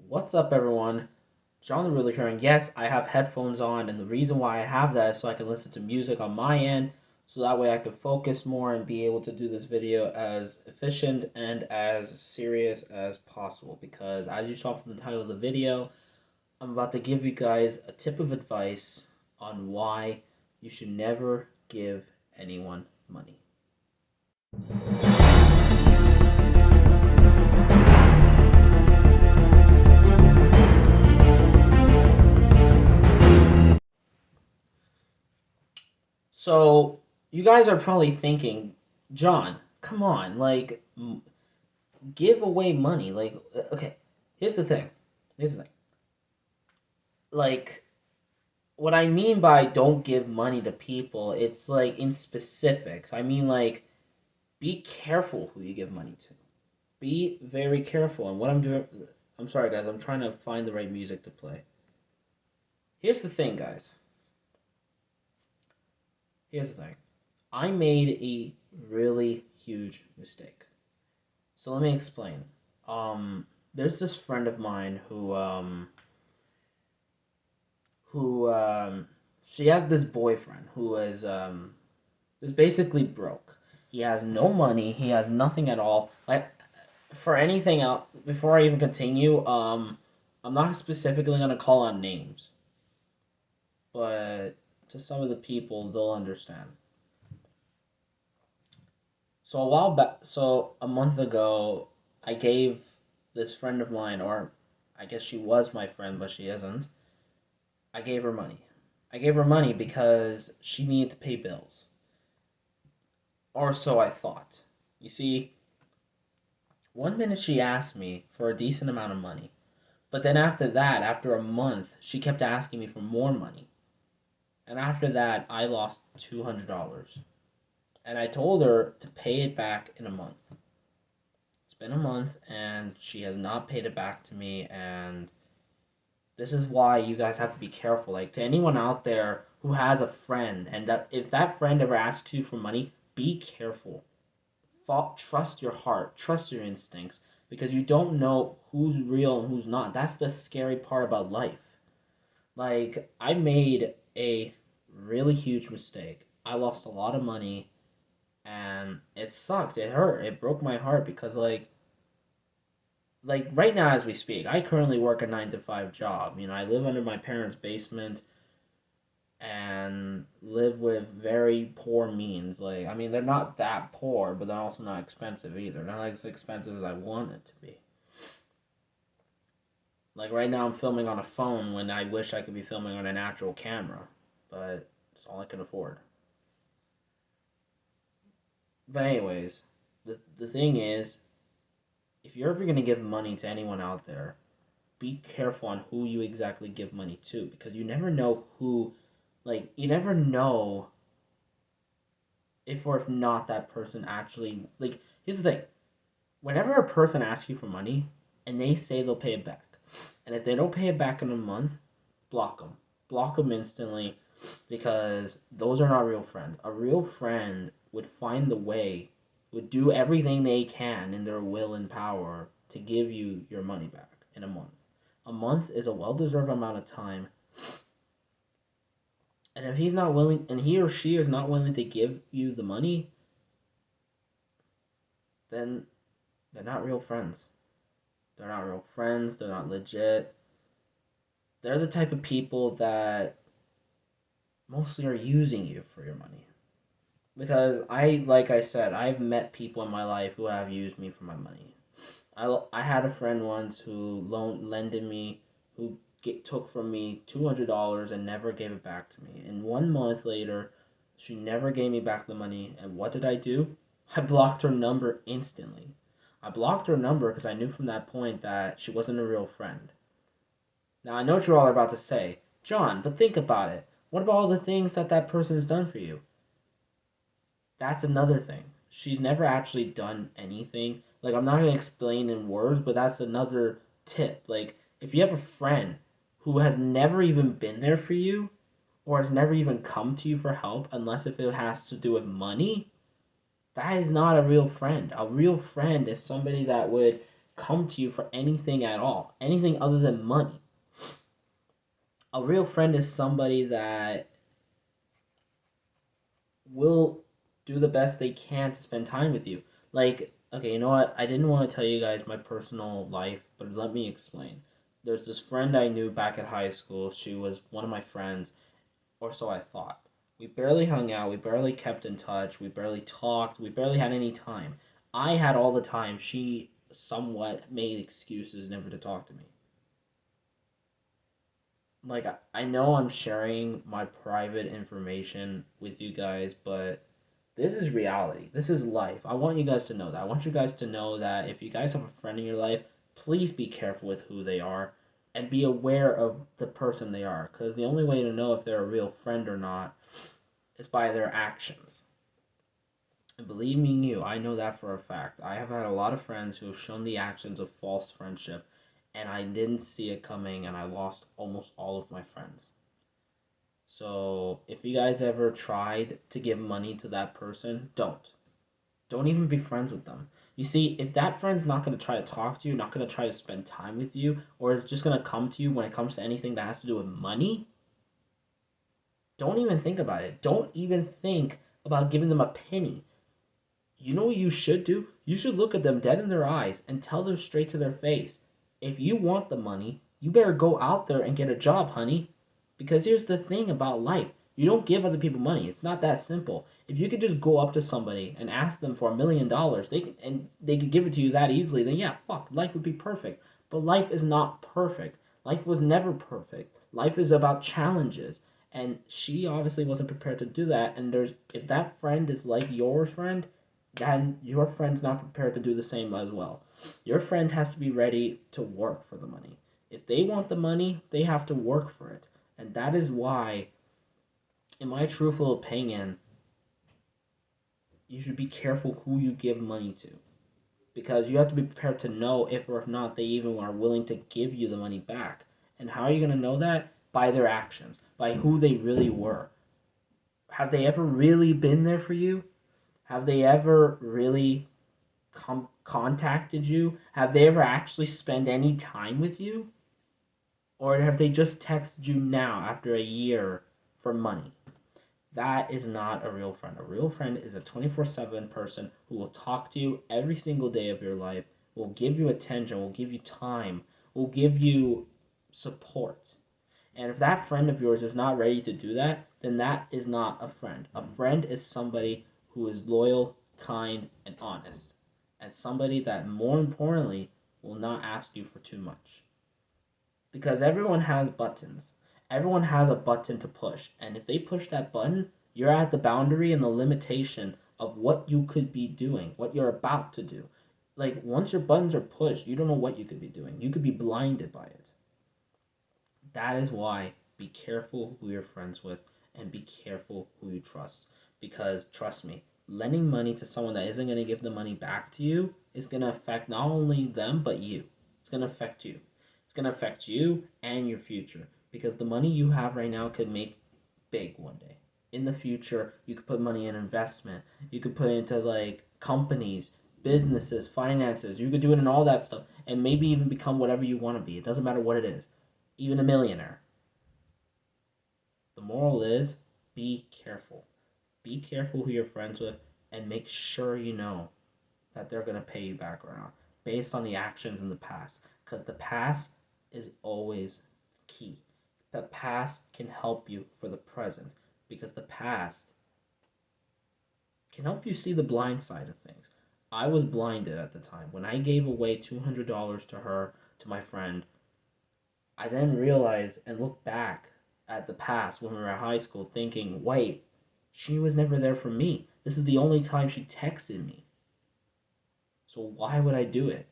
What's up, everyone? John the Ruler here, and yes, I have headphones on, and the reason why I have that is so I can listen to music on my end, so that way I can focus more and be able to do this video as efficient and as serious as possible. Because as you saw from the title of the video, I'm about to give you guys a tip of advice on why you should never give anyone money. So, you guys are probably thinking, John, come on, give away money. Okay, here's the thing. Here's the thing. Like, what I mean by don't give money to people, it's like in specifics. I mean, like, be careful who you give money to. Be very careful. And what I'm doing, I'm sorry, guys, I'm trying to find the right music to play. Here's the thing, guys. Here's the thing. I made a really huge mistake. So let me explain. There's this friend of mine who she has this boyfriend who is basically broke. He has no money. He has nothing at all. Like for anything else, before I even continue, I'm not specifically gonna call on names, but to some of the people, they'll understand. So a while back, so a month ago, I gave this friend of mine, or I guess she was my friend, but she isn't. I gave her money. I gave her money because she needed to pay bills. Or so I thought. You see, one minute she asked me for a decent amount of money, but then after that, after a month, she kept asking me for more money. And after that, I lost $200. And I told her to pay it back in a month. It's been a month and she has not paid it back to me, and this is why you guys have to be careful. Like to anyone out there who has a friend, and that if that friend ever asks you for money, be careful. Trust your heart, trust your instincts, because you don't know who's real and who's not. That's the scary part about life. Like I made a really huge mistake. I lost a lot of money, and it sucked. It hurt. It broke my heart because like right now as we speak, I currently work a 9 to 5 job. I live under my parents' basement and live with very poor means. Like, I mean, they're not that poor, but they're also not expensive either. They're not as expensive as I want it to be. Like right now, I'm filming on a phone when I wish I could be filming on an actual camera, but it's all I can afford. But anyways, the thing is, if you're ever gonna give money to anyone out there, be careful on who you exactly give money to, because you never know who, like, you never know if or if not that person actually, like, here's the thing. Whenever a person asks you for money and they say they'll pay it back, and if they don't pay it back in a month, block them. Block them instantly, because those are not real friends. A real friend would find the way, would do everything they can in their will and power to give you your money back in a month. A month is a well deserved amount of time. And if he's not willing, and he or she is not willing to give you the money, then they're not real friends. They're not real friends. They're not legit. They're the type of people that mostly are using you for your money. Because like I said, I've met people in my life who have used me for my money. I had a friend once who lended me, who took from me $200 and never gave it back to me. And 1 month later, she never gave me back the money. And what did I do? I blocked her number instantly. I blocked her number because I knew from that point that she wasn't a real friend. Now, I know what you all are about to say, John, but think about it. What about all the things that that person has done for you? That's another thing. She's never actually done anything. Like, I'm not going to explain in words, but that's another tip. Like, if you have a friend who has never even been there for you, or has never even come to you for help, unless if it has to do with money, that is not a real friend. A real friend is somebody that would come to you for anything at all, anything other than money. A real friend is somebody that will do the best they can to spend time with you. Like, okay, you know what? I didn't want to tell you guys my personal life, but let me explain. There's this friend I knew back at high school. She was one of my friends, or so I thought. We barely hung out, we barely kept in touch, we barely talked, we barely had any time. I had all the time. She somewhat made excuses never to talk to me. Like, I know I'm sharing my private information with you guys, but this is reality. This is life. I want you guys to know that. I want you guys to know that if you guys have a friend in your life, please be careful with who they are and be aware of the person they are. Because the only way to know if they're a real friend or not is by their actions. And believe me, you, I know that for a fact. I have had a lot of friends who have shown the actions of false friendship, and I didn't see it coming, and I lost almost all of my friends. So if you guys ever tried to give money to that person, don't. Don't even be friends with them. You see, if that friend's not going to try to talk to you, not going to try to spend time with you, or is just going to come to you when it comes to anything that has to do with money, don't even think about it. Don't even think about giving them a penny. You know what you should do? You should look at them dead in their eyes and tell them straight to their face. If you want the money, you better go out there and get a job, honey. Because here's the thing about life. You don't give other people money. It's not that simple. If you could just go up to somebody and ask them for $1 million, they could give it to you that easily, then yeah, fuck, life would be perfect. But life is not perfect. Life was never perfect. Life is about challenges. And she obviously wasn't prepared to do that. And there's if that friend is like your friend, then your friend's not prepared to do the same as well. Your friend has to be ready to work for the money. If they want the money, they have to work for it. And that is why, in my truthful opinion, you should be careful who you give money to. Because you have to be prepared to know if or not they even are willing to give you the money back. And how are you going to know that? By their actions, by who they really were. Have they ever really been there for you? Have they ever really contacted you? Have they ever actually spent any time with you? Or have they just texted you now after a year for money? That is not a real friend. A real friend is a 24/7 person who will talk to you every single day of your life, will give you attention, will give you time, will give you support. And if that friend of yours is not ready to do that, then that is not a friend. A friend is somebody who is loyal, kind, and honest. And somebody that, more importantly, will not ask you for too much. Because everyone has buttons. Everyone has a button to push. And if they push that button, you're at the boundary and the limitation of what you could be doing, what you're about to do. Like, once your buttons are pushed, you don't know what you could be doing. You could be blinded by it. That is why be careful who you're friends with and be careful who you trust. Because trust me, lending money to someone that isn't going to give the money back to you is going to affect not only them, but you. It's going to affect you. It's going to affect you and your future. Because the money you have right now could make big one day. In the future, you could put money in investment. You could put it into like companies, businesses, finances. You could do it in all that stuff and maybe even become whatever you want to be. It doesn't matter what it is, even a millionaire. The moral is be careful. Be careful who you're friends with and make sure you know that they're going to pay you back or not based on the actions in the past. Because the past is always key. The past can help you for the present because the past can help you see the blind side of things. I was blinded at the time. When I gave away $200 to her, to my friend, I then realized and looked back at the past when we were at high school thinking, wait, she was never there for me. This is the only time she texted me. So why would I do it?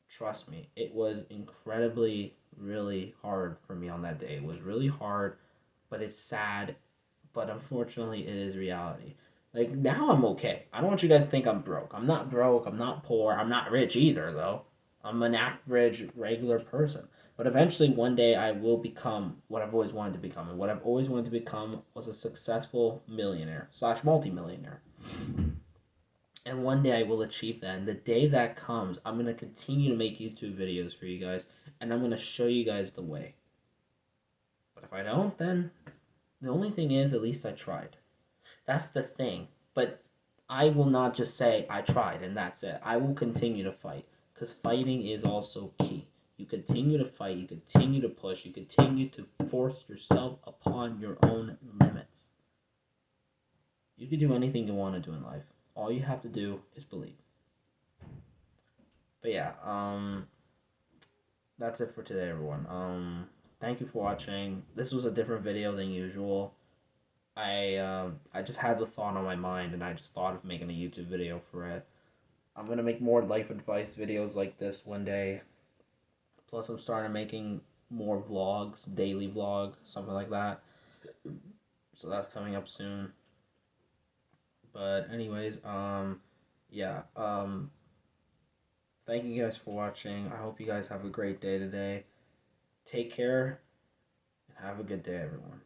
Trust me, it was incredibly, really hard for me on that day. It was really hard, but it's sad. But unfortunately, it is reality. Like, now I'm okay. I don't want you guys to think I'm broke. I'm not broke. I'm not poor. I'm not rich either, though. I'm an average, regular person. But eventually, one day, I will become what I've always wanted to become. And what I've always wanted to become was a successful millionaire slash multimillionaire. And one day I will achieve that. And the day that comes, I'm going to continue to make YouTube videos for you guys. And I'm going to show you guys the way. But if I don't, then the only thing is, at least I tried. That's the thing. But I will not just say I tried and that's it. I will continue to fight. Because fighting is also key. You continue to fight, you continue to push, you continue to force yourself upon your own limits. You can do anything you want to do in life. All you have to do is believe. But yeah, that's it for today, everyone. Thank you for watching. This was a different video than usual. I just had the thought on my mind, and I just thought of making a YouTube video for it. I'm gonna make more life advice videos like this one day. Plus, I'm starting making more vlogs, daily vlog, something like that. So that's coming up soon. But anyways, yeah, thank you guys for watching. I hope you guys have a great day today. Take care and have a good day, everyone.